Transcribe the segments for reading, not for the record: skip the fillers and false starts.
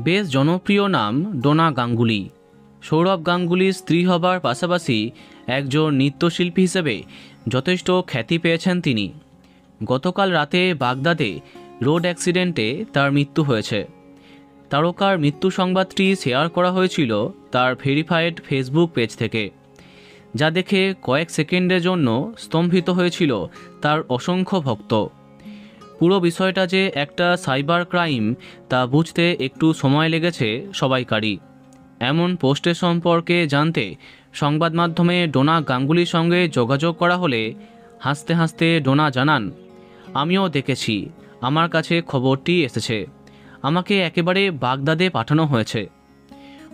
বেশ জনপ্রিয় নাম ডোনা গাঙ্গুলি। সৌরভ গাঙ্গুলির স্ত্রী হবার পাশাপাশি একজন নৃত্যশিল্পী হিসেবে যথেষ্ট খ্যাতি পেয়েছেন তিনি। গতকাল রাতে বাগদাদে রোড অ্যাক্সিডেন্টে তার মৃত্যু হয়েছে। তারকার মৃত্যু সংবাদটি শেয়ার করা হয়েছিল তার ভেরিফাইড ফেসবুক পেজ থেকে, যা দেখে কয়েক সেকেন্ডের জন্য স্তম্ভিত হয়েছিল তার অসংখ্য ভক্ত। পুরো বিষয়টা যে একটা সাইবার ক্রাইম তা বুঝতে একটু সময় লেগেছে সবাইকারই। এমন পোস্টের সম্পর্কে জানতে সংবাদ মাধ্যমে ডোনা গাঙ্গুলির সঙ্গে যোগাযোগ করা হলে হাসতে হাসতে ডোনা জানান, আমিও দেখেছি, আমার কাছে খবরটি এসেছে, আমাকে একেবারে বাগদাদে পাঠানো হয়েছে।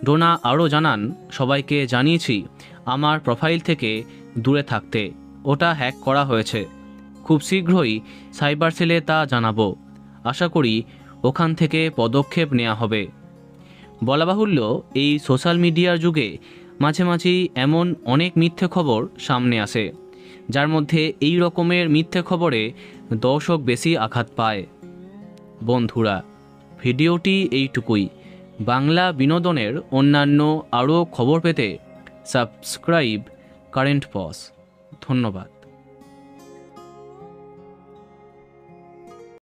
ডোনা আরও জানান, সবাইকে জানিয়েছি আমার প্রোফাইল থেকে দূরে থাকতে, ওটা হ্যাক করা হয়েছে। খুব শীঘ্রই সাইবার সেলে তা জানাবো, আশা করি ওখান থেকে পদক্ষেপ নেওয়া হবে। বলা বাহুল্য, এই সোশ্যাল মিডিয়ার যুগে মাঝে মাঝেই এমন অনেক মিথ্যে খবর সামনে আসে, যার মধ্যে এই রকমের মিথ্যে খবরে দর্শক বেশি আঘাত পায়। বন্ধুরা, ভিডিওটি এইটুকুই। বাংলা বিনোদনের অন্যান্য আরও খবর পেতে সাবস্ক্রাইব কারেন্ট পজ। ধন্যবাদ।